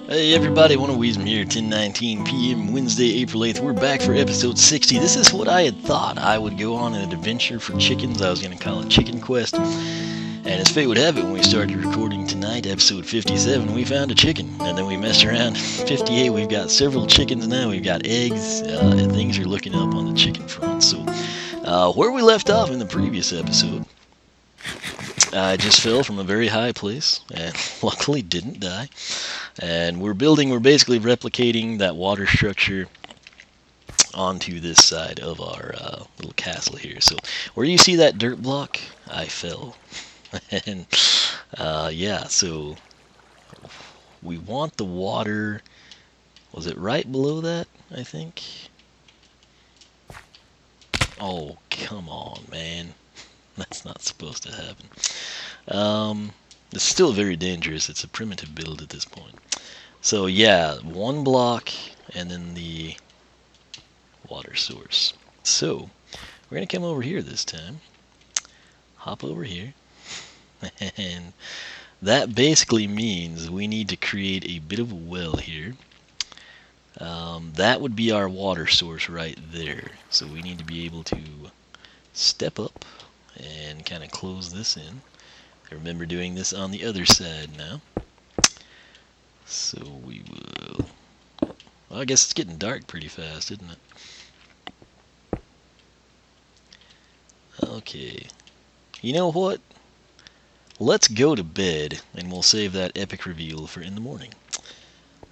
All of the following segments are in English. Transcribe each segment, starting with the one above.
Hey everybody, One of Weezem here, 10:19 p.m. Wednesday, April 8th. We're back for episode 60. This is what I had thought. I would go on an adventure for chickens. I was going to call it Chicken Quest. And as fate would have it, when we started recording tonight, episode 57, we found a chicken. And then we messed around. 58, we've got several chickens now. We've got eggs. And things are looking up on the chicken front. So, where we left off in the previous episode, I just fell from a very high place and luckily didn't die. And we're basically replicating that water structure onto this side of our little castle here. So where you see that dirt block, I fell. And yeah, so we want the water, was it right below that, I think? Oh, come on, man. That's not supposed to happen. It's still very dangerous. It's a primitive build at this point. So yeah, one block and then the water source. So we're going to come over here this time. Hop over here. And that basically means we need to create a bit of a well here. That would be our water source right there. So we need to be able to step up and kind of close this in. I remember doing this on the other side now. So we will... Well, I guess it's getting dark pretty fast, isn't it? Okay. You know what? Let's go to bed, and we'll save that epic reveal for in the morning.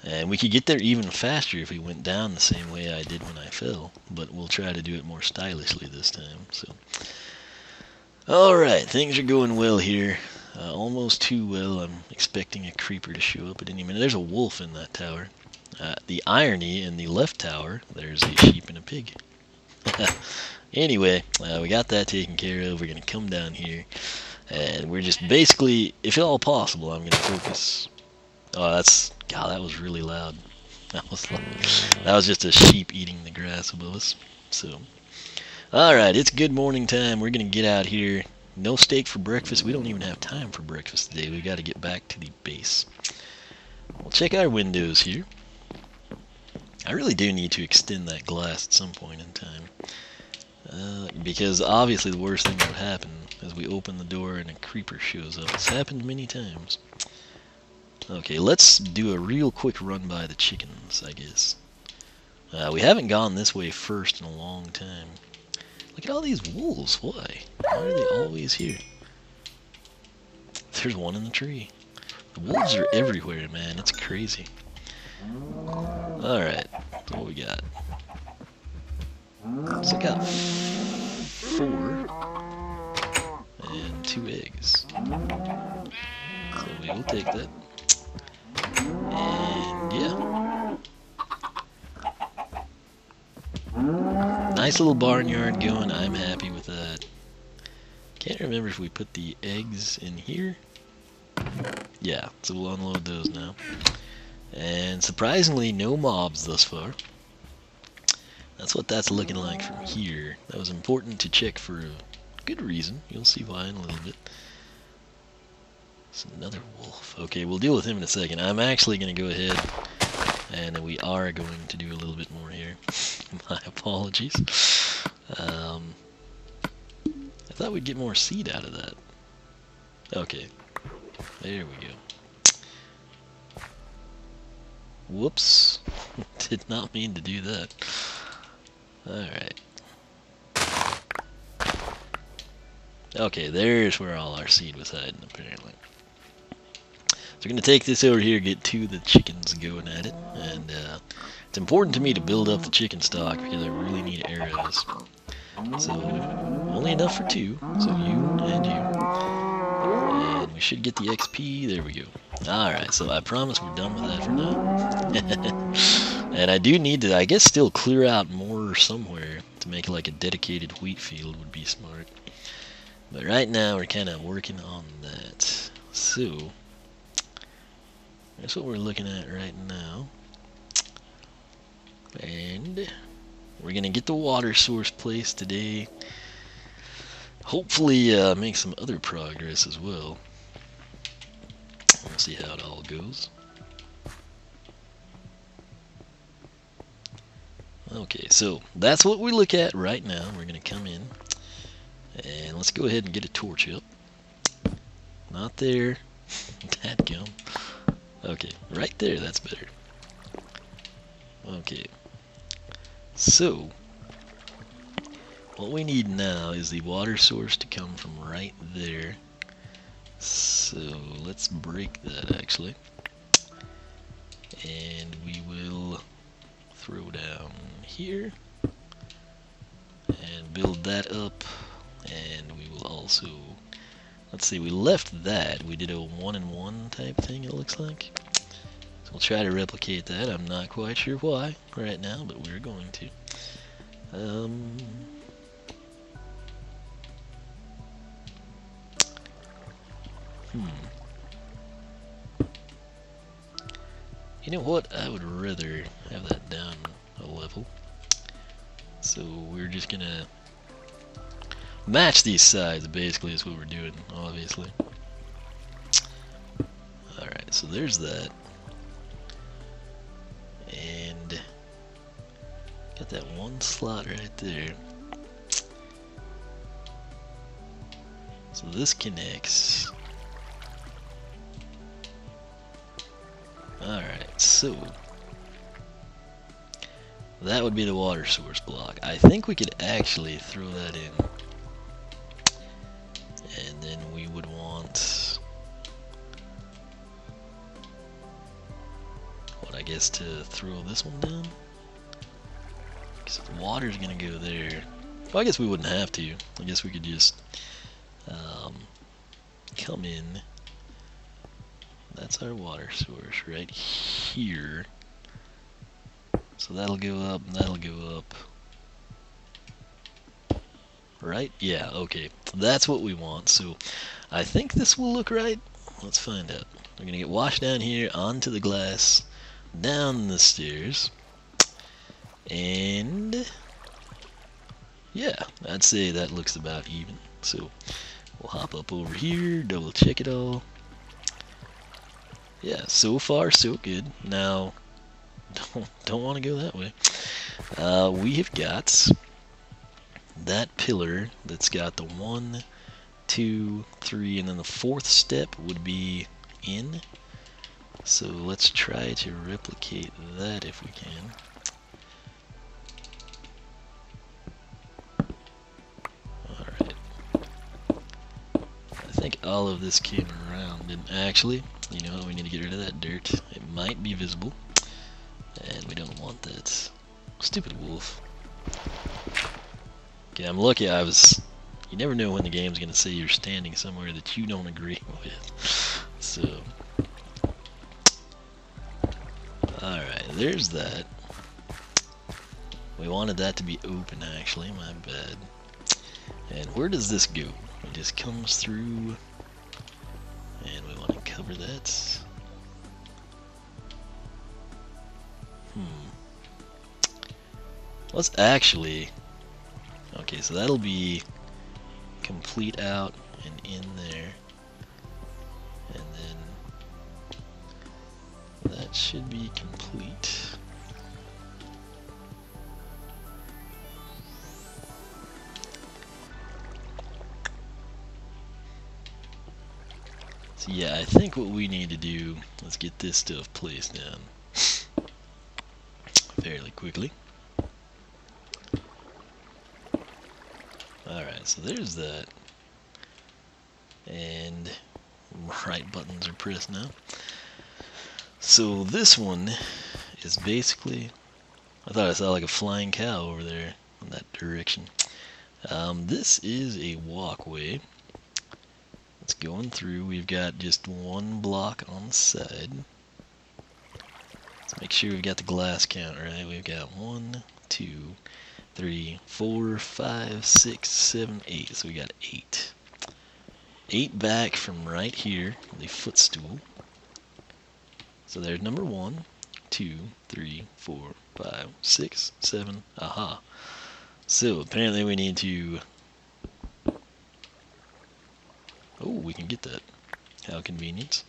And we could get there even faster if we went down the same way I did when I fell. But we'll try to do it more stylishly this time, so... Alright, things are going well here. Almost too well. I'm expecting a creeper to show up at any minute. There's a wolf in that tower. The irony, in the left tower, there's a sheep and a pig. Anyway, we got that taken care of. We're going to come down here. And we're just basically, if at all possible, I'm going to focus. Oh, that's... God, that was really loud. That was just a sheep eating the grass above us. So... Alright, it's good morning time. We're going to get out here. No steak for breakfast. We don't even have time for breakfast today. We've got to get back to the base. We'll check our windows here. I really do need to extend that glass at some point in time. Because obviously the worst thing that would happen is we open the door and a creeper shows up. It's happened many times. Okay, let's do a real quick run by the chickens, I guess. We haven't gone this way first in a long time. Look at all these wolves. Why? Why are they always here? There's one in the tree. The wolves are everywhere, man. It's crazy. Alright. What we got? So I got 4 and 2 eggs. So we will take that. And yeah. Nice little barnyard going. I'm happy with that. Can't remember if we put the eggs in here. Yeah, so we'll unload those now. And surprisingly, no mobs thus far. That's what that's looking like from here. That was important to check for a good reason. You'll see why in a little bit. It's another wolf. Okay, we'll deal with him in a second. I'm actually going to go ahead, and we are going to do a little bit more here. My apologies. I thought we'd get more seed out of that. Okay. There we go. Whoops. Did not mean to do that. Alright. Okay, there's where all our seed was hiding, apparently. So we're going to take this over here, get 2 of the chickens going at it, and it's important to me to build up the chicken stock because I really need arrows. So, only enough for 2, so you and you. And we should get the XP, there we go. Alright, so I promise we're done with that for now. And I do need to, I guess, still clear out more somewhere to make like a dedicated wheat field would be smart. But right now we're kind of working on that. So, that's what we're looking at right now. And we're going to get the water source placed today. Hopefully make some other progress as well. We'll see how it all goes. Okay, so that's what we look at right now. We're going to come in and let's go ahead and get a torch up. Not there. Dadgum. Okay, right there, that's better. Okay, so what we need now is the water source to come from right there. So let's break that actually. And we will throw down here and build that up. And we will also, let's see, we left that. We did a 1-in-1 type thing, it looks like. So we'll try to replicate that. I'm not quite sure why right now, but we're going to. You know what? I would rather have that down a level. So we're just gonna match these sides, basically, is what we're doing, obviously. Alright, so there's that. And got that one slot right there. So this connects. Alright, so that would be the water source block. I think we could actually throw that in. And then we would want, what, I guess to throw this one down? Because the water's gonna go there. Well, I guess we wouldn't have to. I guess we could just come in. That's our water source right here. So that'll go up and that'll go up. Right? Yeah, okay. That's what we want. So I think this will look right. Let's find out. We're gonna get washed down here onto the glass, down the stairs, and yeah, I'd say that looks about even. So we'll hop up over here, double check it all. Yeah, so far so good. Now, don't want to go that way. We have got that pillar that's got the 1, 2, 3, and then the 4th step would be in. So let's try to replicate that if we can. Alright. I think all of this came around, and actually, you know, we need to get rid of that dirt. It might be visible, and we don't want that. Stupid wolf. Okay, I'm lucky you never know when the game's gonna say you're standing somewhere that you don't agree with. So, alright, there's that. We wanted that to be open, actually, my bad. And where does this go? It just comes through, and we want to cover that. Let's actually, okay, so that'll be complete out and in there, and then that should be complete. So yeah, I think what we need to do, let's get this stuff placed down fairly quickly. Alright, so there's that. And right buttons are pressed now. So this one is basically, I thought I saw like a flying cow over there in that direction. This is a walkway. It's going through. We've got just one block on the side. Let's make sure we've got the glass count right. We've got 1, 2, 3, 4, 5, 6, 7, 8. So we got 8. 8 back from right here, the footstool. So there's number 1, 2, 3, 4, 5, 6, 7. Aha. So apparently we need to... Oh, we can get that. How convenient.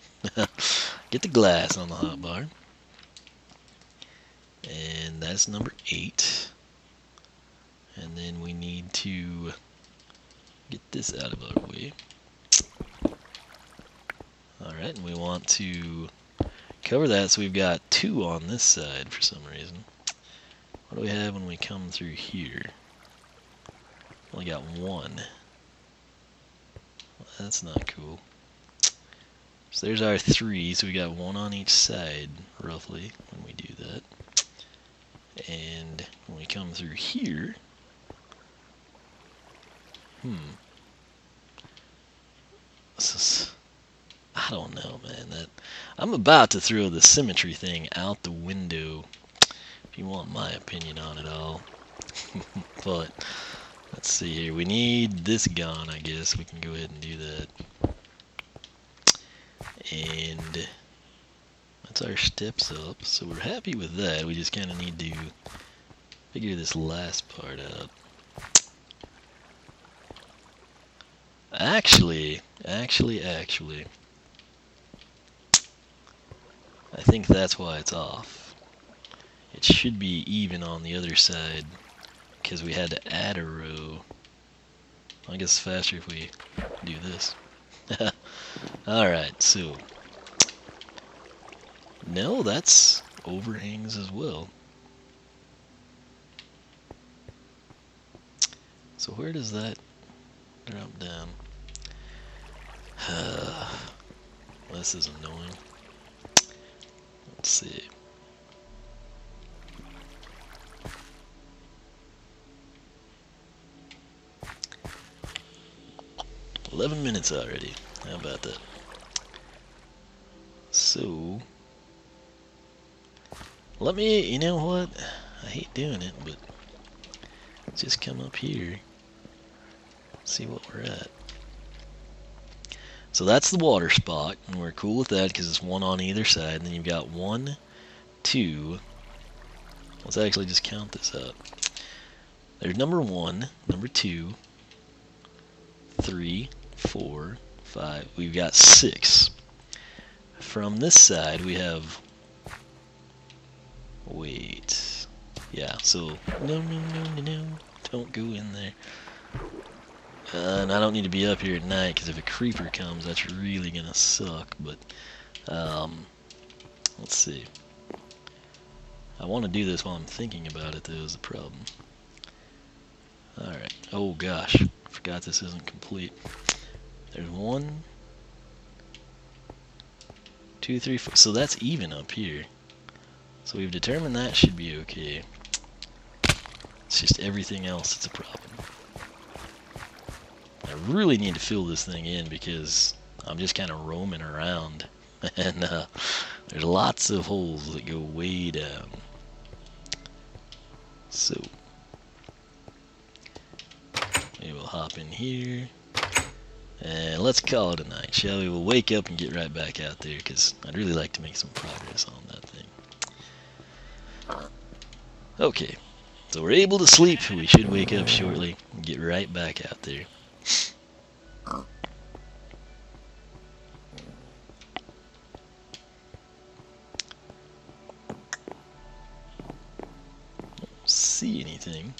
Get the glass on the hotbar. And that's number 8. And then we need to get this out of our way. Alright, and we want to cover that, so we've got 2 on this side for some reason. What do we have when we come through here? Only got 1. Well, that's not cool. So there's our 3, so we got 1 on each side, roughly, when we do that. And when we come through here, this is, I don't know, man. I'm about to throw the symmetry thing out the window, if you want my opinion on it all. But let's see here. We need this gone, I guess. We can go ahead and do that. And that's our steps up, so we're happy with that. We just kind of need to figure this last part out. Actually, I think that's why it's off. It should be even on the other side, because we had to add a row. I guess it's faster if we do this. Alright, so no, that's overhangs as well. So where does that drop down? This is annoying. Let's see. "11 minutes already. How about that?" So, let me, you know what? I hate doing it, but let's just come up here, see what we're at. So that's the water spot, and we're cool with that because it's 1 on either side. And then you've got 1, 2. Let's actually just count this out. There's number 1, number 2, 3, 4, 5. We've got 6. From this side, we have. Wait. Yeah, so. No. Don't go in there. And I don't need to be up here at night, because if a creeper comes, that's really gonna suck. But, let's see. I want to do this while I'm thinking about it, though, is the problem. Alright. Oh, gosh. I forgot this isn't complete. There's 1, 2, 3, 4. So that's even up here. So we've determined that should be okay. It's just everything else that's a problem. I really need to fill this thing in because I'm just kind of roaming around. And there's lots of holes that go way down. So we will hop in here. And let's call it a night, shall we? We'll wake up and get right back out there because I'd really like to make some progress on that thing. Okay, so we're able to sleep. We should wake up shortly and get right back out there. Don't see anything.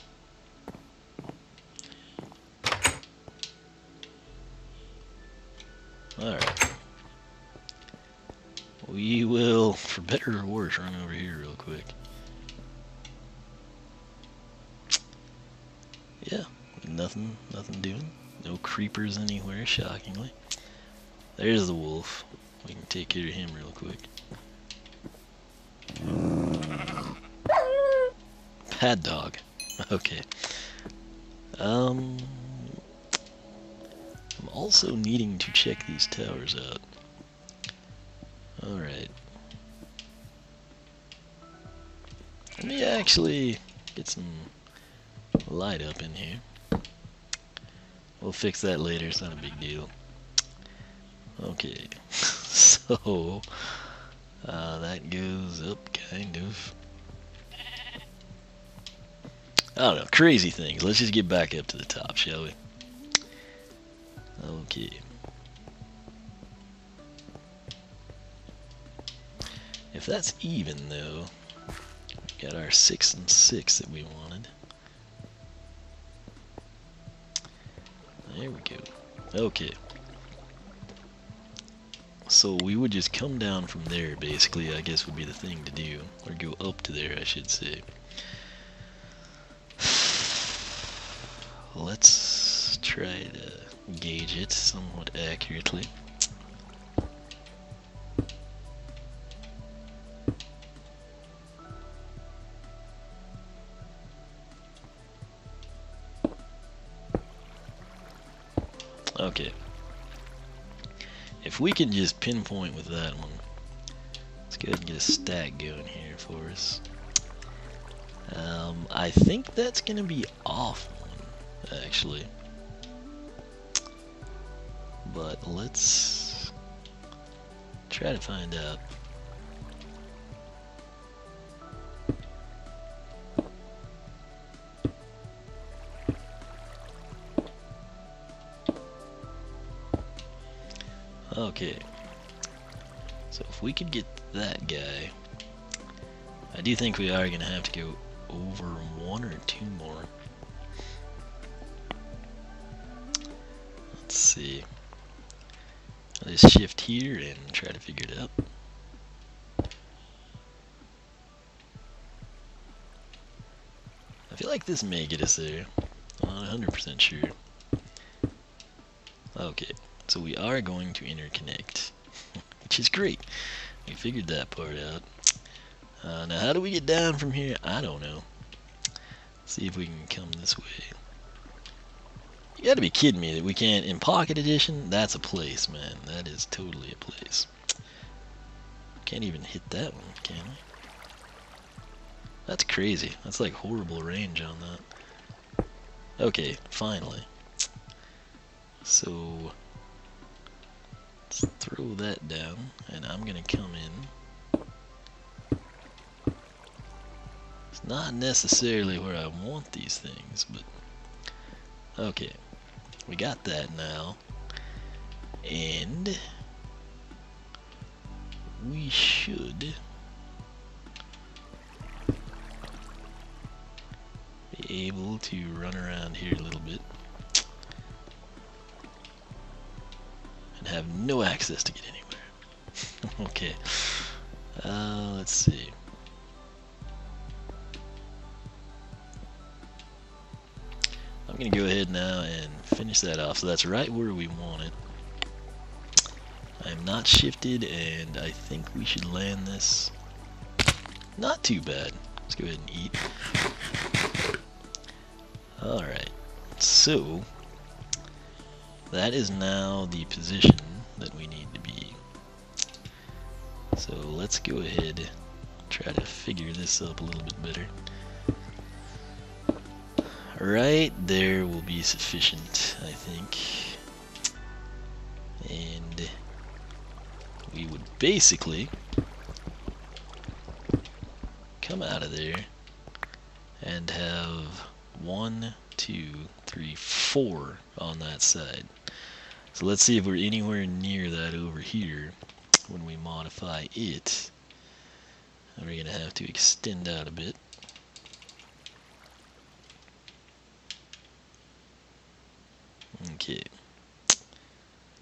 Alright. We will, for better or worse, run over here real quick. Yeah, nothing doing. No creepers anywhere, shockingly. There's the wolf. We can take care of him real quick. Bad dog. Okay. I'm also needing to check these towers out. Alright. Let me actually get some light up in here. We'll fix that later, it's not a big deal. Okay, so that goes up, kind of. I don't know, crazy things. Let's just get back up to the top, shall we? Okay. If that's even, though, got our 6 and 6 that we wanted. There we go. Okay. So we would just come down from there, basically, I guess would be the thing to do. Or go up to there, I should say. Let's try to gauge it somewhat accurately. Okay. If we can just pinpoint with that one, let's go ahead and get a stack going here for us. I think that's gonna be off one, actually. But let's try to find out. Okay, so if we could get that guy, I do think we are going to have to go over one or two more. Let's see. Let's shift here and try to figure it out. I feel like this may get us there. I'm not 100% sure. Okay. So we are going to interconnect, which is great. We figured that part out. Now how do we get down from here? I don't know. Let's see if we can come this way. You gotta be kidding me that we can't, in Pocket Edition, that's a place, man. That is totally a place. Can't even hit that one, can we? That's crazy. That's like horrible range on that. Okay, finally. So let's throw that down, and I'm gonna come in. It's not necessarily where I want these things, but okay, we got that now, and we should be able to run around here a little bit. Have no access to get anywhere. Okay. Let's see. I'm gonna go ahead now and finish that off. So that's right where we want it. I'm not shifted, and I think we should land this. Not too bad. Let's go ahead and eat. Alright. So that is now the position that we need to be. So let's go ahead and try to figure this up a little bit better. Right there will be sufficient, I think. And we would basically come out of there and have 1, 2, 3, 4 on that side. So let's see if we're anywhere near that over here when we modify it. We're going to have to extend out a bit. Okay.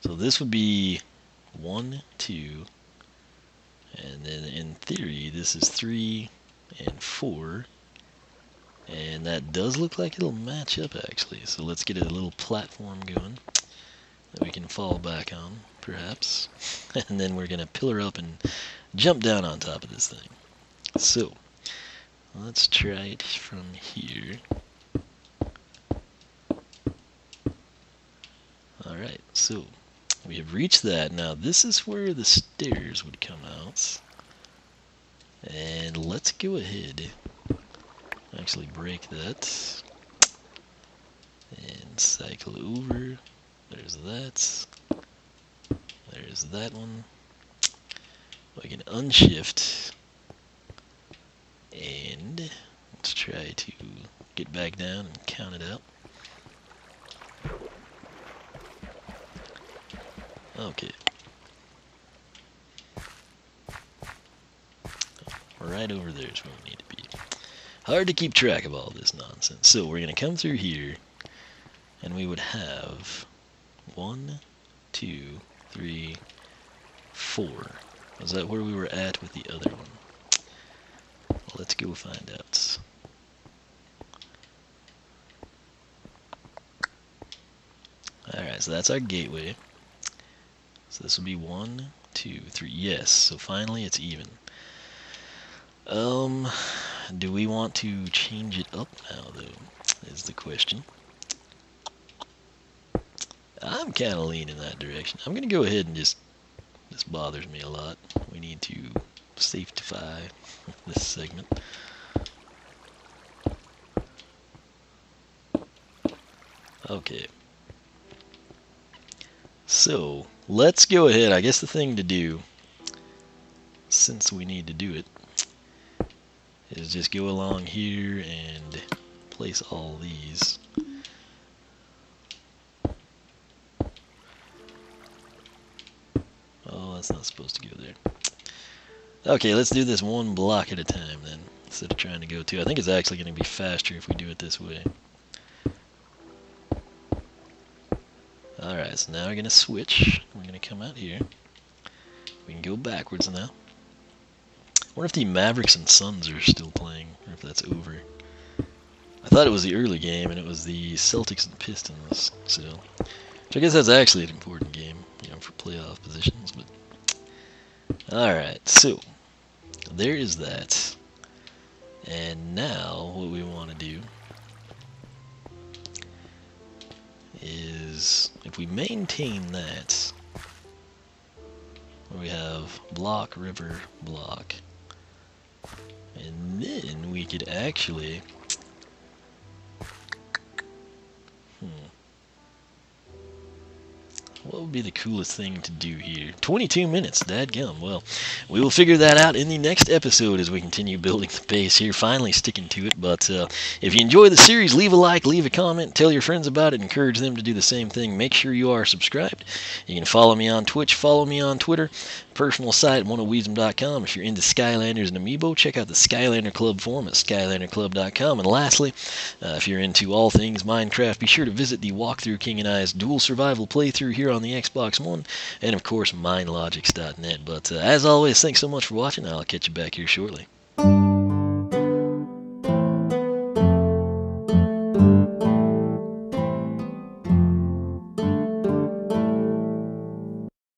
So this would be 1, 2, and then in theory this is 3 and 4. And that does look like it'll match up actually. So let's get a little platform going that we can fall back on, perhaps. And then we're going to pillar up and jump down on top of this thing. So let's try it from here. Alright, so we have reached that. Now this is where the stairs would come out. And let's go ahead, actually break that, and cycle over. There's that. There's that one. We can unshift, and let's try to get back down and count it out. Okay. Right over there is where we need to be. Hard to keep track of all this nonsense. So we're going to come through here, and we would have 1, 2, 3, 4. Was that where we were at with the other one? Let's go find out. Alright, so that's our gateway. So this will be 1, 2, 3. Yes, so finally it's even. Do we want to change it up now, though, is the question. I'm kind of leaning that direction. I'm going to go ahead and just... This bothers me a lot. We need to safetify this segment. Okay. So, let's go ahead. I guess the thing to do, since we need to do it, is just go along here and place all these. Oh, that's not supposed to go there. Okay, let's do this one block at a time then, instead of trying to go two. I think it's actually going to be faster if we do it this way. Alright, so now we're going to switch. We're going to come out here. We can go backwards now. I wonder if the Mavericks and Suns are still playing, or if that's over. I thought it was the early game, and it was the Celtics and Pistons, so... Which I guess that's actually an important game, you know, for playoff positions, but... Alright, so... There is that. And now, what we want to do... is... If we maintain that... Where we have block, river, block... And then we could actually... What would be the coolest thing to do here? 22 minutes, dadgum. Well, we will figure that out in the next episode as we continue building the base here, finally sticking to it. But if you enjoy the series, leave a like, leave a comment, tell your friends about it, encourage them to do the same thing. Make sure you are subscribed. You can follow me on Twitch, follow me on Twitter, personal site, oneofweezem.com. If you're into Skylanders and Amiibo, check out the Skylander Club forum at skylanderclub.com. And lastly, if you're into all things Minecraft, be sure to visit the Walkthrough King and I's dual survival playthrough here on the Xbox One, and of course, mindlogics.net. But as always, thanks so much for watching. I'll catch you back here shortly.